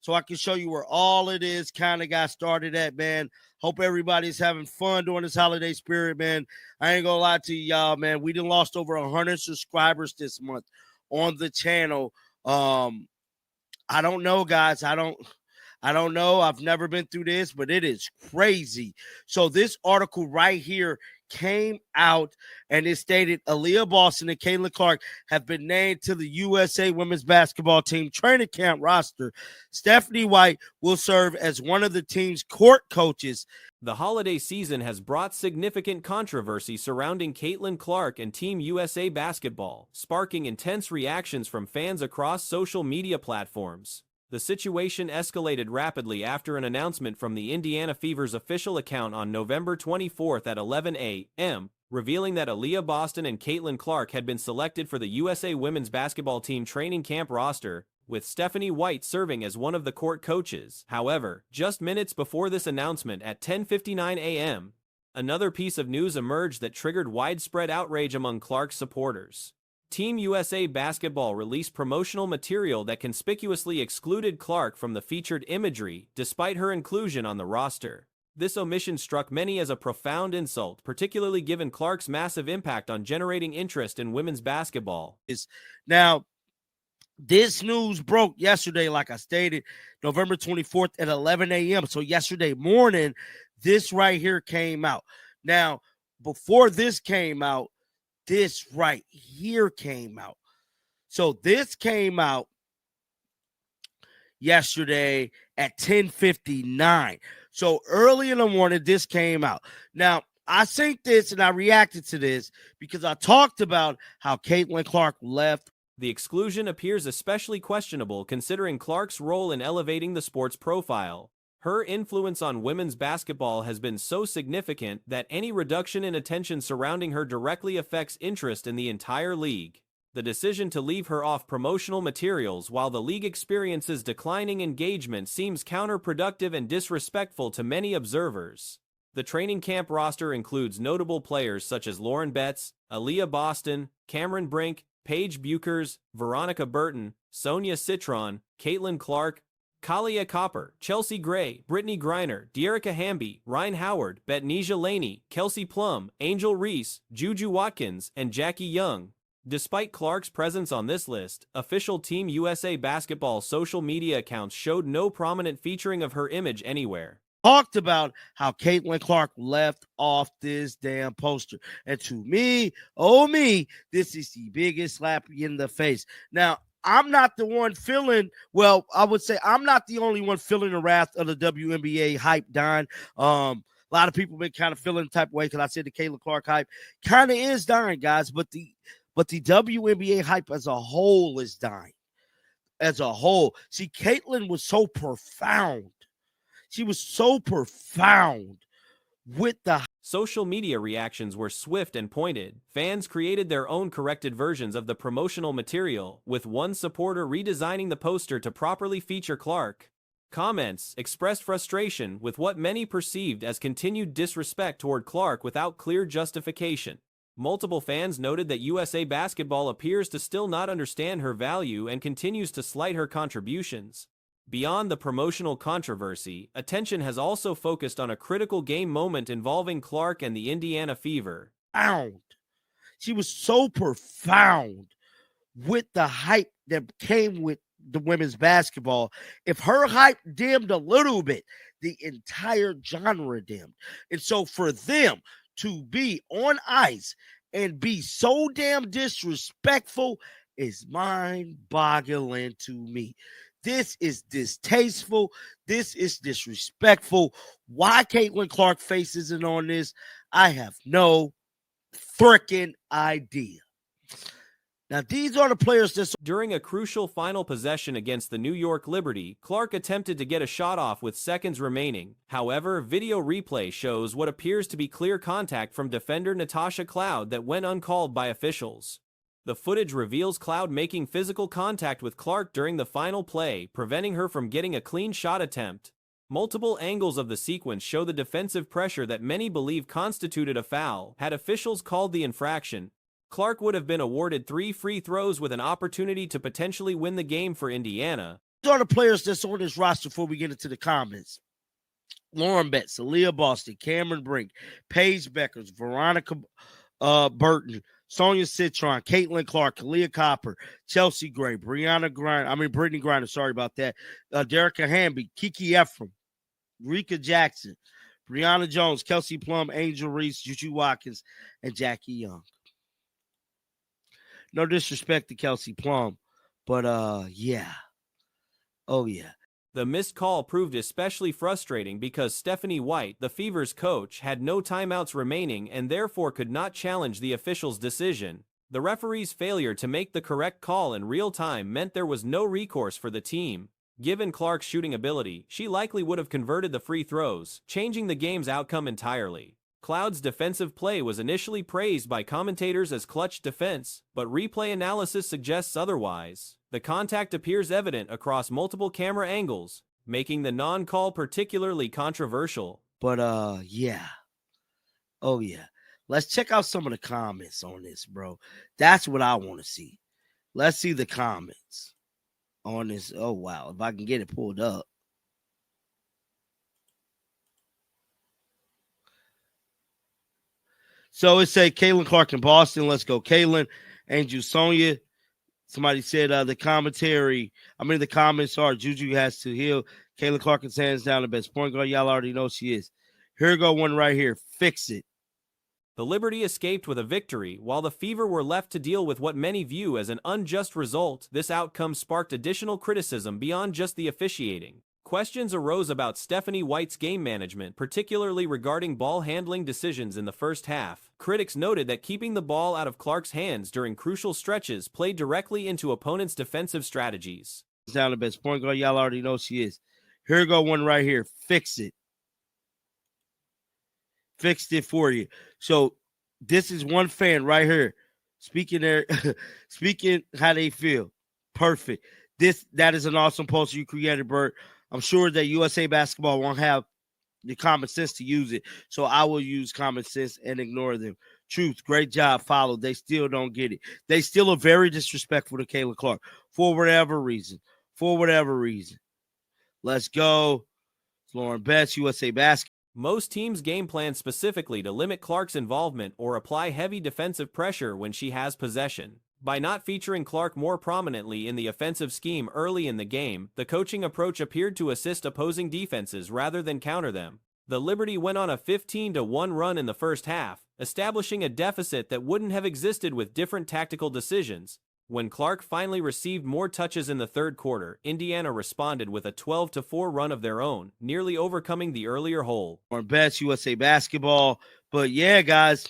so I can show you where all it is kind of got started at, man. Hope everybody's having fun during this holiday spirit, man. I ain't gonna lie to y'all, man. We done lost over 100 subscribers this month on the channel. I don't know, guys. I don't know. I've never been through this, but it is crazy. So this article right here came out, and it stated Aaliyah Boston and Caitlin Clark have been named to the USA women's basketball team training camp roster. Stephanie White will serve as one of the team's court coaches. The holiday season has brought significant controversy surrounding Caitlin Clark and Team USA basketball, sparking intense reactions from fans across social media platforms. The situation escalated rapidly after an announcement from the Indiana Fever's official account on November 24th at 11 a.m., revealing that Aaliyah Boston and Caitlin Clark had been selected for the USA women's basketball team training camp roster, with Stephanie White serving as one of the court coaches. However, just minutes before this announcement at 10:59 a.m., another piece of news emerged that triggered widespread outrage among Clark's supporters. Team USA Basketball released promotional material that conspicuously excluded Clark from the featured imagery, despite her inclusion on the roster. This omission struck many as a profound insult, particularly given Clark's massive impact on generating interest in women's basketball. Now, this news broke yesterday, like I stated, November 24th at 11 a.m. So yesterday morning, this right here came out. Now, before this came out, this right here came out. So this came out yesterday at 10:59. So early in the morning, this came out. Now, I synced this and I reacted to this because I talked about how Caitlin Clark left. The exclusion appears especially questionable considering Clark's role in elevating the sport's profile. Her influence on women's basketball has been so significant that any reduction in attention surrounding her directly affects interest in the entire league. The decision to leave her off promotional materials while the league experiences declining engagement seems counterproductive and disrespectful to many observers. The training camp roster includes notable players such as Lauren Betts, Aaliyah Boston, Cameron Brink, Paige Buchers, Veronica Burton, Sonia Citron, Caitlin Clark, Kalia Copper, Chelsea Gray, Brittany Griner, Dearica Hamby, Ryan Howard, Betnesia Laney, Kelsey Plum, Angel Reese, Juju Watkins, and Jackie Young. Despite Clark's presence on this list, official Team USA basketball social media accounts showed no prominent featuring of her image anywhere. Talked about how Caitlin Clark left off this damn poster. And to me, oh me, this is the biggest slap in the face. Now, I'm not the one feeling, well, I would say I'm not the only one feeling the wrath of the WNBA hype dying. A lot of people been kind of feeling the type of way because I said the Caitlin Clark hype kind of is dying, guys, but the WNBA hype as a whole is dying. As a whole. See, Caitlin was so profound. She was so profound with the social media reactions were swift and pointed. Fans created their own corrected versions of the promotional material, with one supporter redesigning the poster to properly feature Clark. Comments expressed frustration with what many perceived as continued disrespect toward Clark without clear justification. Multiple fans noted that USA Basketball appears to still not understand her value and continues to slight her contributions. Beyond the promotional controversy, attention has also focused on a critical game moment involving Clark and the Indiana Fever. She was so profound with the hype that came with the women's basketball. If her hype dimmed a little bit, the entire genre dimmed. And so for them to be on ice and be so damn disrespectful is mind-boggling to me. This is distasteful. This is disrespectful. Why Caitlin Clark face isn't on this, I have no freaking idea. Now, these are the players that... During a crucial final possession against the New York Liberty, Clark attempted to get a shot off with seconds remaining. However, video replay shows what appears to be clear contact from defender Natasha Cloud that went uncalled by officials. The footage reveals Cloud making physical contact with Clark during the final play, preventing her from getting a clean shot attempt. Multiple angles of the sequence show the defensive pressure that many believe constituted a foul. Had officials called the infraction, Clark would have been awarded 3 free throws with an opportunity to potentially win the game for Indiana. These are the players that's on this roster before we get into the comments. Lauren Betts, Aaliyah Boston, Cameron Brink, Paige Beckers, Veronica Burton, Sonia Citron, Caitlin Clark, Kalia Copper, Chelsea Gray, Brittany Griner, sorry about that, Derica Hamby, Kiki Ephraim, Rika Jackson, Brianna Jones, Kelsey Plum, Angel Reese, Juju Watkins, and Jackie Young. No disrespect to Kelsey Plum, but yeah. Oh, yeah. The missed call proved especially frustrating because Stephanie White, the Fever's coach, had no timeouts remaining and therefore could not challenge the official's decision. The referee's failure to make the correct call in real time meant there was no recourse for the team. Given Clark's shooting ability, she likely would have converted the free throws, changing the game's outcome entirely. Cloud's defensive play was initially praised by commentators as clutch defense, but replay analysis suggests otherwise. The contact appears evident across multiple camera angles, making the non-call particularly controversial. But yeah. Oh, yeah. Let's check out some of the comments on this, bro. That's what I want to see. Let's see the comments on this. Oh, wow. If I can get it pulled up. So it said Caitlin Clark in Boston. Let's go, Caitlin. Angel Sonia. Somebody said the comments are Juju has to heal. Caitlin Clark is hands down the best point guard. Y'all already know she is. Here go one right here. Fix it. The Liberty escaped with a victory, while the Fever were left to deal with what many view as an unjust result. This outcome sparked additional criticism beyond just the officiating. Questions arose about Stephanie White's game management, particularly regarding ball handling decisions in the first half. Critics noted that keeping the ball out of Clark's hands during crucial stretches played directly into opponents' defensive strategies. Down the best point guard. Y'all already know she is. Here go one right here. Fix it. Fixed it for you. So this is one fan right here speaking how they feel. Perfect. That is an awesome poster you created, Bert. I'm sure that USA Basketball won't have the common sense to use it, so I will use common sense and ignore them. Truth, great job, follow. They still don't get it. They still are very disrespectful to Caitlin Clark for whatever reason. Let's go. Lauren Betts, USA Basketball. Most teams game plan specifically to limit Clark's involvement or apply heavy defensive pressure when she has possession. By not featuring Clark more prominently in the offensive scheme early in the game, the coaching approach appeared to assist opposing defenses rather than counter them. The Liberty went on a 15-1 run in the first half, establishing a deficit that wouldn't have existed with different tactical decisions. When Clark finally received more touches in the third quarter, Indiana responded with a 12-4 run of their own, nearly overcoming the earlier hole. Or best USA Basketball. But yeah, guys,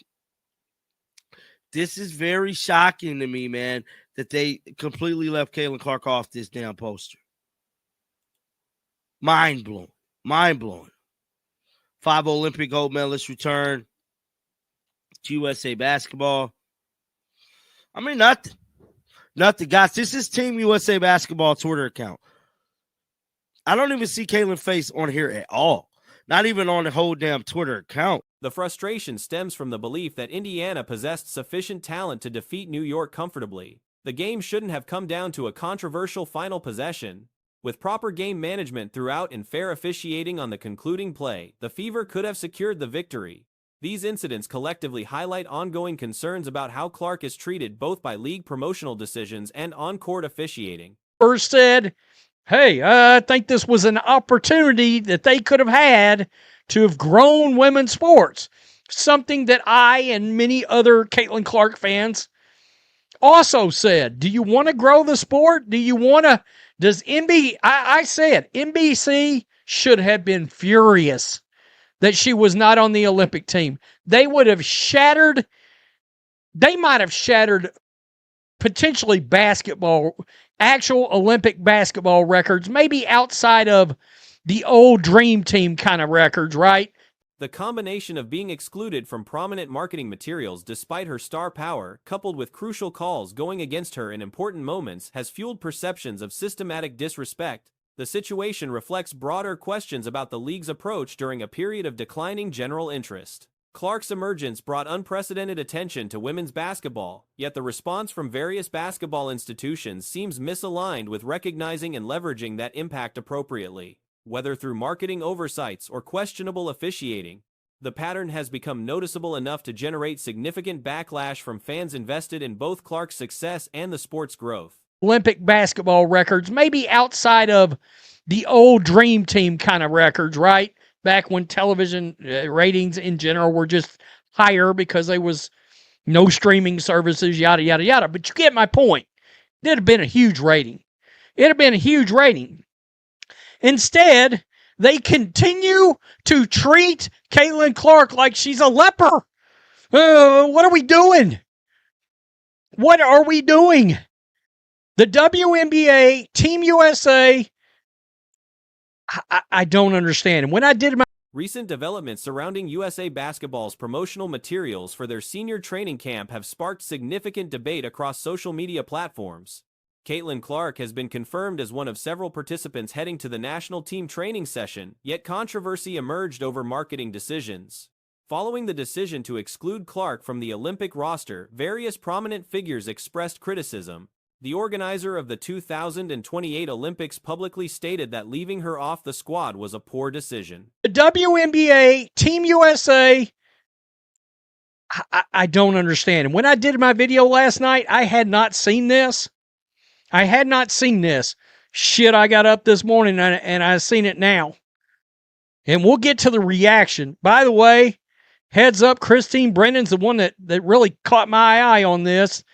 this is very shocking to me, man, that they completely left Caitlin Clark off this damn poster. Mind blowing. 5 Olympic gold medalists return to USA Basketball. I mean, nothing. Guys, this is Team USA Basketball Twitter account. I don't even see Caitlin face on here at all. Not even on the whole damn Twitter account. The frustration stems from the belief that Indiana possessed sufficient talent to defeat New York comfortably. The game shouldn't have come down to a controversial final possession. With proper game management throughout and fair officiating on the concluding play, the Fever could have secured the victory. These incidents collectively highlight ongoing concerns about how Clark is treated both by league promotional decisions and on-court officiating. First said, hey, I think this was an opportunity that they could have had to have grown women's sports. Something that I and many other Caitlin Clark fans also said. Do you want to grow the sport? I said NBC should have been furious that she was not on the Olympic team. They might have shattered potentially actual Olympic basketball records, maybe outside of the old Dream Team kind of records, right? The combination of being excluded from prominent marketing materials despite her star power, coupled with crucial calls going against her in important moments, has fueled perceptions of systematic disrespect. The situation reflects broader questions about the league's approach during a period of declining general interest. Clark's emergence brought unprecedented attention to women's basketball, yet the response from various basketball institutions seems misaligned with recognizing and leveraging that impact appropriately. Whether through marketing oversights or questionable officiating, the pattern has become noticeable enough to generate significant backlash from fans invested in both Clark's success and the sport's growth. Olympic basketball records, maybe outside of the old Dream Team kind of records, right? Back when television ratings in general were just higher because there was no streaming services, yada, yada, yada. But you get my point. It'd have been a huge rating. It'd have been a huge rating. Instead, they continue to treat Caitlin Clark like she's a leper. What are we doing? What are we doing? The WNBA, Team USA, I don't understand. And when I did my recent developments surrounding USA Basketball's promotional materials for their senior training camp have sparked significant debate across social media platforms. Caitlin Clark has been confirmed as one of several participants heading to the national team training session, yet controversy emerged over marketing decisions. Following the decision to exclude Clark from the Olympic roster, various prominent figures expressed criticism. The organizer of the 2028 Olympics publicly stated that leaving her off the squad was a poor decision. The WNBA, Team USA, I don't understand. And when I did my video last night, I had not seen this. Shit, I got up this morning and I seen it now. And we'll get to the reaction. By the way, heads up, Christine Brennan's the one that really caught my eye on this.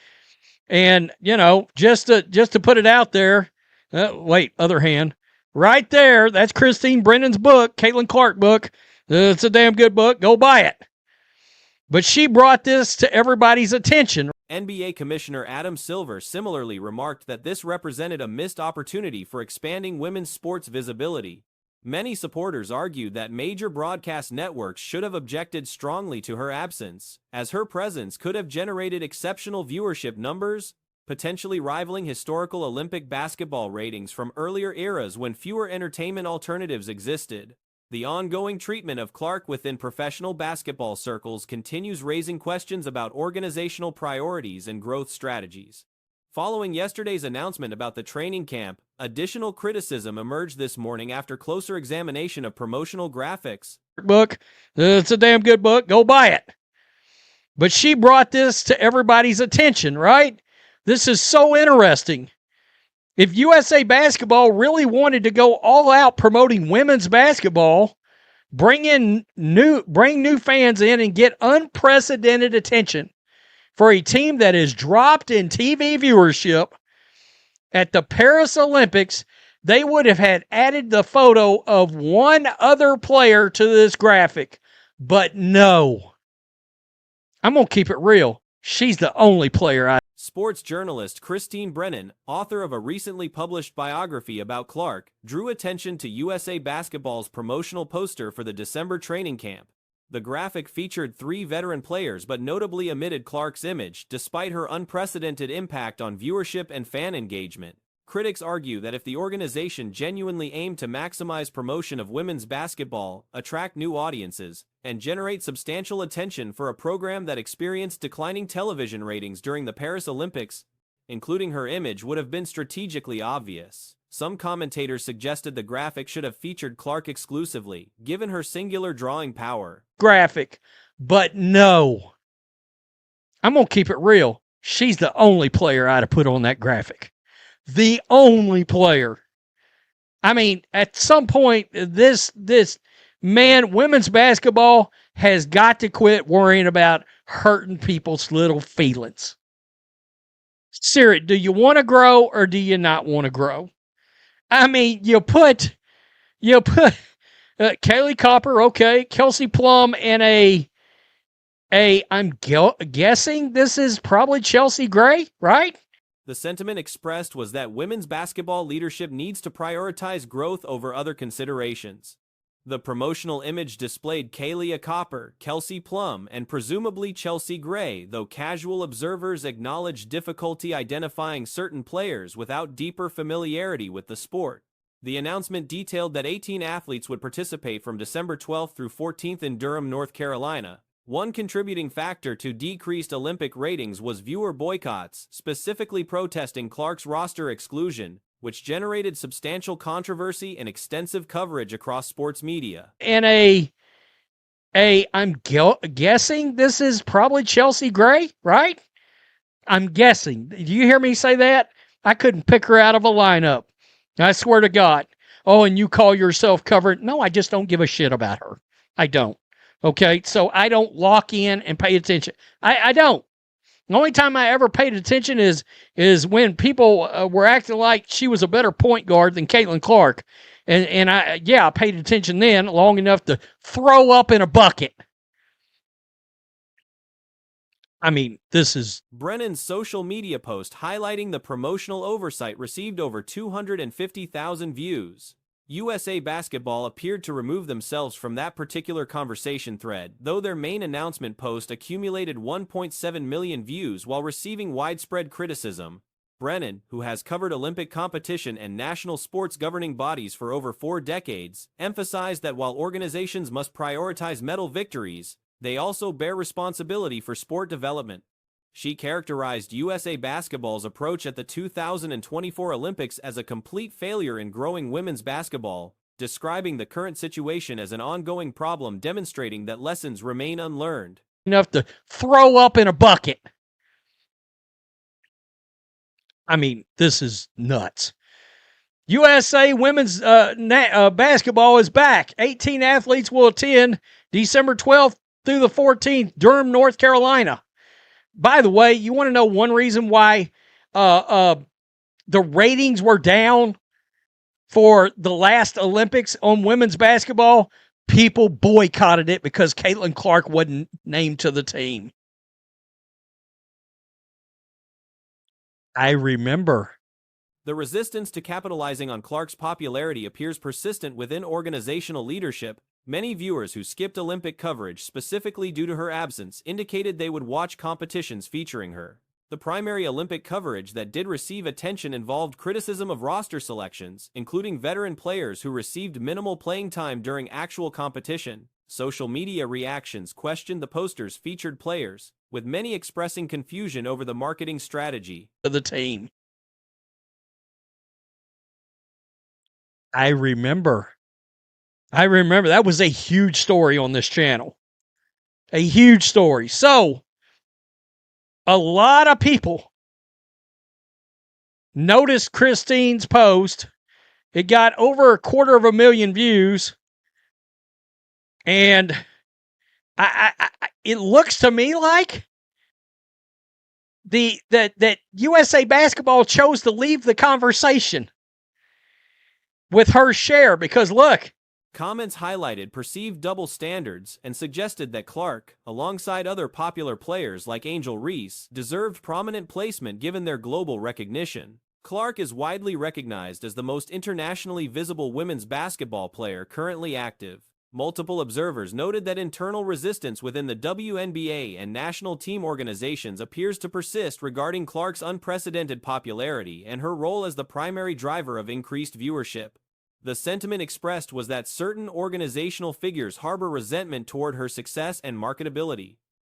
And, you know, just to put it out there, other hand, right there, that's Christine Brennan's book, Caitlin Clark book. It's a damn good book. Go buy it. But she brought this to everybody's attention. NBA Commissioner Adam Silver similarly remarked that this represented a missed opportunity for expanding women's sports visibility. Many supporters argued that major broadcast networks should have objected strongly to her absence, as her presence could have generated exceptional viewership numbers, potentially rivaling historical Olympic basketball ratings from earlier eras when fewer entertainment alternatives existed. The ongoing treatment of Clark within professional basketball circles continues raising questions about organizational priorities and growth strategies. Following yesterday's announcement about the training camp, additional criticism emerged this morning after closer examination of promotional graphics. Book, it's a damn good book. Go buy it. But she brought this to everybody's attention, right? This is so interesting. If USA Basketball really wanted to go all out promoting women's basketball, bring new fans in and get unprecedented attention for a team that is dropped in TV viewership at the Paris Olympics, they would have had added the photo of one other player to this graphic. But no. I'm going to keep it real. She's the only player Sports journalist Christine Brennan, author of a recently published biography about Clark, drew attention to USA Basketball's promotional poster for the December training camp. The graphic featured 3 veteran players but notably omitted Clark's image, despite her unprecedented impact on viewership and fan engagement. Critics argue that if the organization genuinely aimed to maximize promotion of women's basketball, attract new audiences, and generate substantial attention for a program that experienced declining television ratings during the Paris Olympics, including her image would have been strategically obvious. Some commentators suggested the graphic should have featured Clark exclusively, given her singular drawing power. Graphic, but no. I'm going to keep it real. She's the only player I'd have put on that graphic. The only player. I mean, at some point, this women's basketball has got to quit worrying about hurting people's little feelings. Siri, do you want to grow or do you not want to grow? I mean, you put Kaylee Copper, okay, Kelsey Plum, and I'm guessing this is probably Chelsea Gray, right? The sentiment expressed was that women's basketball leadership needs to prioritize growth over other considerations. The promotional image displayed Kaylee Copper, Kelsey Plum, and presumably Chelsea Gray, though casual observers acknowledged difficulty identifying certain players without deeper familiarity with the sport. The announcement detailed that 18 athletes would participate from December 12th through 14th in Durham, North Carolina, One contributing factor to decreased Olympic ratings was viewer boycotts, specifically protesting Clark's roster exclusion, which generated substantial controversy and extensive coverage across sports media. And I'm guessing this is probably Chelsea Gray, right? I'm guessing. Did you hear me say that? I couldn't pick her out of a lineup. I swear to God. Oh, and you call yourself covered? No, I just don't give a shit about her. I don't. Okay, so I don't lock in and pay attention. I don't. The only time I ever paid attention is when people were acting like she was a better point guard than Caitlin Clark. And I paid attention then long enough to throw up in a bucket. I mean, this is... Brennan's social media post highlighting the promotional oversight received over 250,000 views. USA Basketball appeared to remove themselves from that particular conversation thread, though their main announcement post accumulated 1.7 million views while receiving widespread criticism. Brennan, who has covered Olympic competition and national sports governing bodies for over 4 decades, emphasized that while organizations must prioritize medal victories, they also bear responsibility for sport development. She characterized USA Basketball's approach at the 2024 Olympics as a complete failure in growing women's basketball, describing the current situation as an ongoing problem, demonstrating that lessons remain unlearned. Enough to throw up in a bucket. I mean, this is nuts. USA women's basketball is back. 18 athletes will attend December 12th through the 14th, Durham, North Carolina. By the way, you want to know one reason why the ratings were down for the last Olympics on women's basketball? People boycotted it because Caitlin Clark wasn't named to the team. I remember. The resistance to capitalizing on Clark's popularity appears persistent within organizational leadership. Many viewers who skipped Olympic coverage specifically due to her absence indicated they would watch competitions featuring her. The primary Olympic coverage that did receive attention involved criticism of roster selections, including veteran players who received minimal playing time during actual competition. Social media reactions questioned the posters' featured players, with many expressing confusion over the marketing strategy of the team. I remember. That was a huge story on this channel. A huge story. So, a lot of people noticed Christine's post. It got over 250,000 views. And it looks to me like that USA Basketball chose to leave the conversation with her share because, look. Comments highlighted perceived double standards and suggested that Clark, alongside other popular players like Angel Reese, deserved prominent placement given their global recognition. Clark is widely recognized as the most internationally visible women's basketball player currently active. Multiple observers noted that internal resistance within the WNBA and national team organizations appears to persist regarding Clark's unprecedented popularity and her role as the primary driver of increased viewership. The sentiment expressed was that certain organizational figures harbor resentment toward her success and marketability.